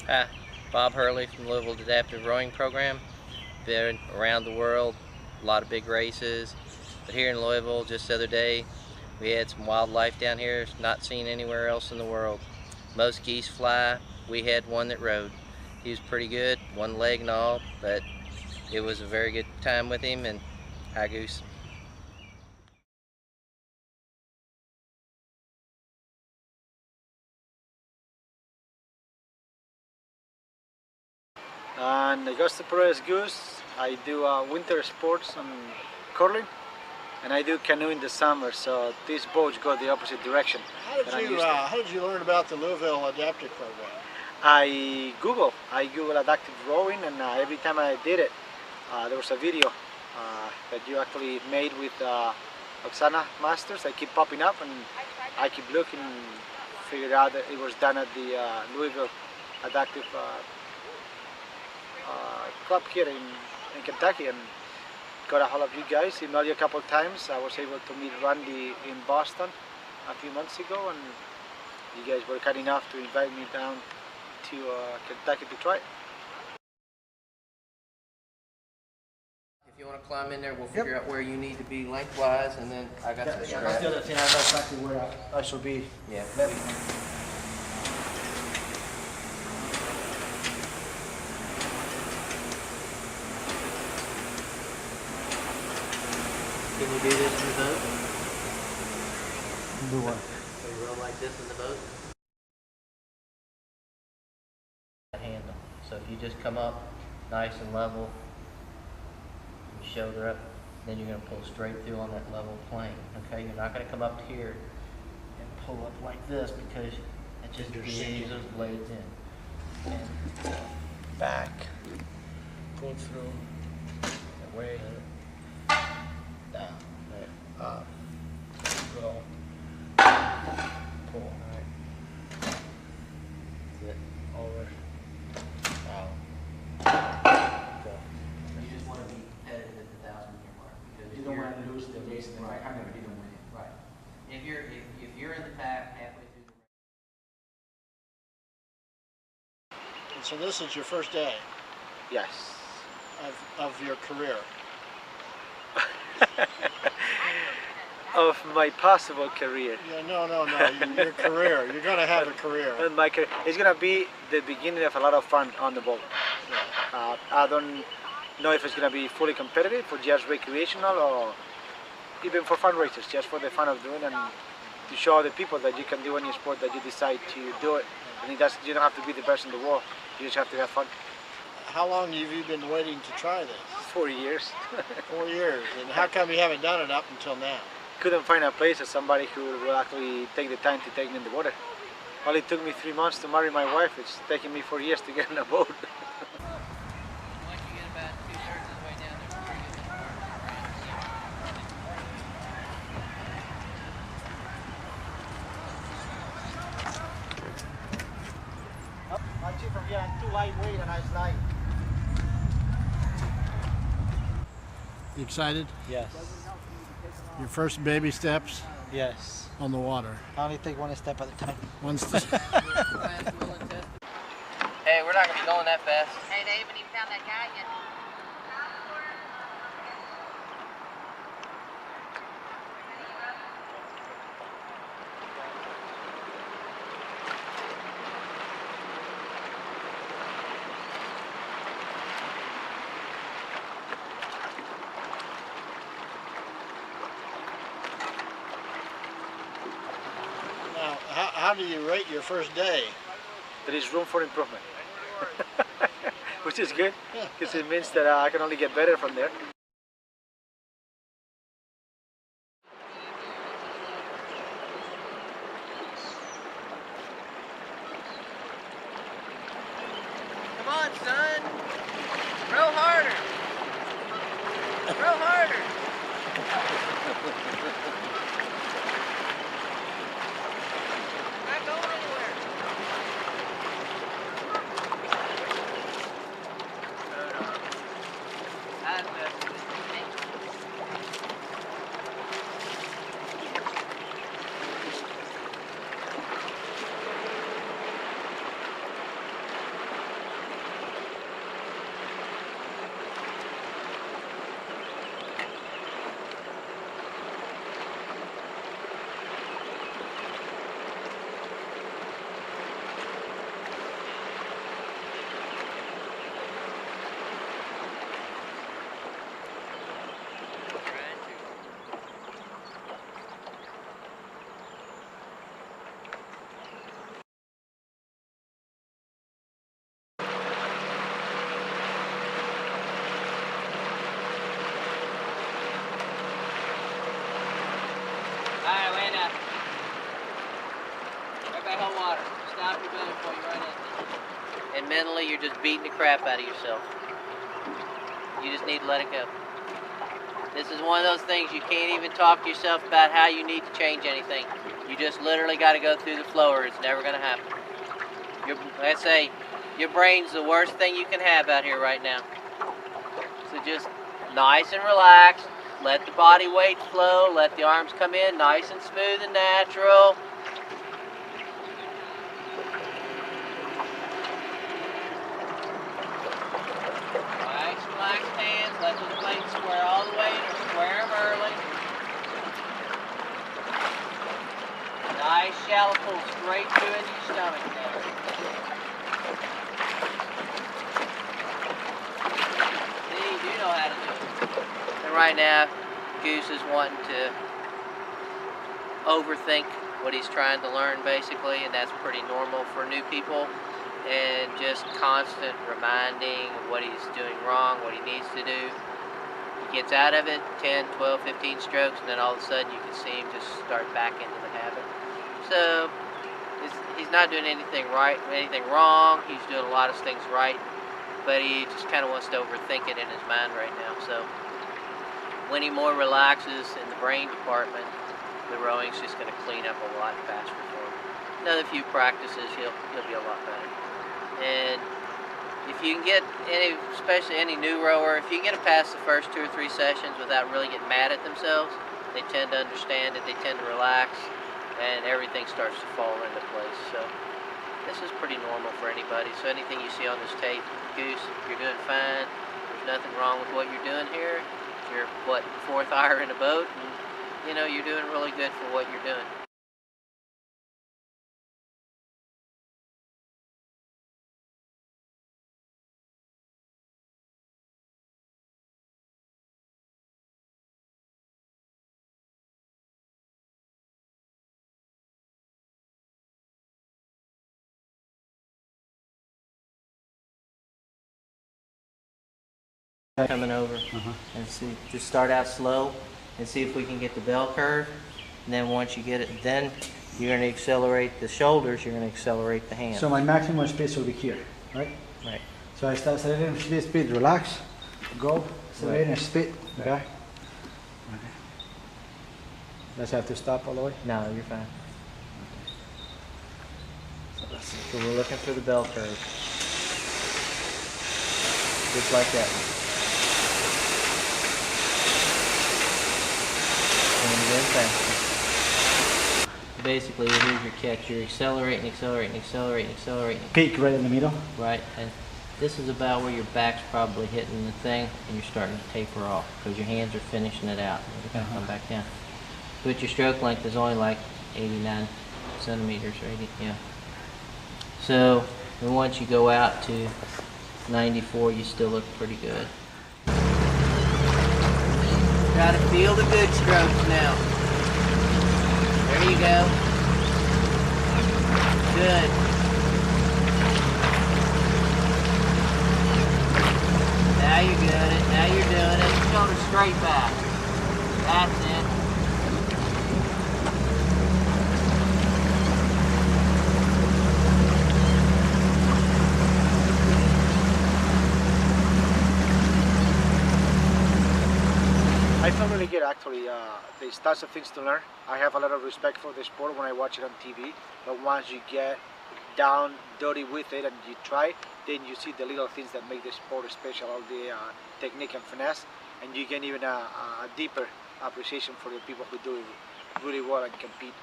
Hi, Bob Hurley from Louisville Adaptive Rowing Program. Been around the world, a lot of big races. But here in Louisville, just the other day, we had some wildlife down here not seen anywhere else in the world. Most geese fly. We had one that rode. He was pretty good, one leg and all, but it was a very good time with him. And hi, Goose. And Augusto Perez Goose. I do winter sports and curling, and I do canoe in the summer. So these boats go the opposite direction. How did you learn about the Louisville Adaptive Program? I Google adaptive rowing, and every time I did it, there was a video that you actually made with Oksana Masters. I keep popping up, and I keep looking, and figured out that it was done at the Louisville Adaptive club here in Kentucky, and got a hold of you guys. Emailed you a couple of times. I was able to meet Randy in Boston a few months ago, and you guys were kind enough to invite me down to Kentucky to try it. If you want to climb in there, we'll figure out where you need to be lengthwise, and then I got some straps. That's the other thing. I know exactly where I should be. Yeah. Can you do this in the boat? Do what? So you roll like this in the boat? Handle. So if you just come up nice and level, and shoulder up, then you're going to pull straight through on that level plane. Okay, you're not going to come up here and pull up like this because it just digs those blades in. And back, pull through, away, down, up, go, pull, right. That's it, over. Go. You just want to be headed at the 1,000-meter mark because You don't want to lose the race. Right. I'm going to be the winner. Right. If you're in the pack halfway through the race. And so this is your first day Yes. of your career. Of my possible career. Yeah, no, your career. You're going to have a career. And my career. It's going to be the beginning of a lot of fun on the boat. I don't know if it's going to be fully competitive or just recreational or even for fun races, just for the fun of doing and to show other people that you can do any sport that you decide to do it. And you don't have to be the best in the world. You just have to have fun. How long have you been waiting to try this? 4 years. 4 years. And how come you haven't done it up until now? Couldn't find a place or somebody who will actually take the time to take me in the water. Only took me 3 months to marry my wife. It's taking me 4 years to get in a boat. Once you get about 2/3 of the way down, there's a pretty good Actually from here, I'm too lightweight and I slide. You excited? Yes. Your first baby steps Yes. on the water. I only take one step at a time. One step. Hey, we're not going to be going that fast. Hey, they haven't even found that guy yet. Now, how do you rate your first day? There is room for improvement. Which is good, because it means that I can only get better from there. Come on, son. Row harder. Row harder. Not going anywhere. might be better for you right now. And mentally, you're just beating the crap out of yourself. You just need to let it go. This is one of those things you can't even talk to yourself about how you need to change anything. You just literally got to go through the flow or it's never going to happen. Let's say, your brain's the worst thing you can have out here right now. So just nice and relaxed. Let the body weight flow. Let the arms come in nice and smooth and natural. Nice, relaxed hands. Let those plates square all the way or square them early. Nice shallow pull straight through into your stomach now. See, you do know how to do it. And right now, Goose is wanting to overthink what he's trying to learn basically, and that's pretty normal for new people. And just constant reminding of what he's doing wrong, what he needs to do. He gets out of it, 10, 12, 15 strokes, and then all of a sudden you can see him just start back into the habit. So he's not doing anything right, anything wrong. He's doing a lot of things right, but he just kind of wants to overthink it in his mind right now. So when he more relaxes in the brain department, the rowing's just going to clean up a lot faster for him. Another few practices, he'll be a lot better. And if you can get especially any new rower, if you can get them past the first 2 or 3 sessions without really getting mad at themselves, they tend to understand it, they tend to relax, and everything starts to fall into place. So this is pretty normal for anybody. So anything you see on this tape, Goose, you're doing fine. There's nothing wrong with what you're doing here. You're, 4th hour in a boat, and you're doing really good for what you're doing. Coming over and see, just start out slow and see if we can get the bell curve, and then once you get it, then you're going to accelerate the shoulders, you're going to accelerate the hands. So my maximum speed will be here, right? Right. So I start accelerating speed, relax, go, accelerating speed, okay? Does I have to stop all the way? No, you're fine. So we're looking for the bell curve. Just like that one. And then faster. Basically, here's your catch. You're accelerating, accelerating, accelerating, accelerating. Peak right in the middle. Right, and this is about where your back's probably hitting the thing, and you're starting to taper off because your hands are finishing it out. You're going to come back down. But your stroke length is only like 89 centimeters, or 80, yeah. So, and once you go out to 94, you still look pretty good. Got to feel the good strokes now. There you go. Good. Now you're doing it. Now you're doing it. Shoulder straight back. That's it. I felt really good actually. There's lots of things to learn. I have a lot of respect for the sport when I watch it on TV, but once you get down dirty with it and you try, then you see the little things that make the sport special, all the technique and finesse, and you get even a deeper appreciation for the people who do it really well and compete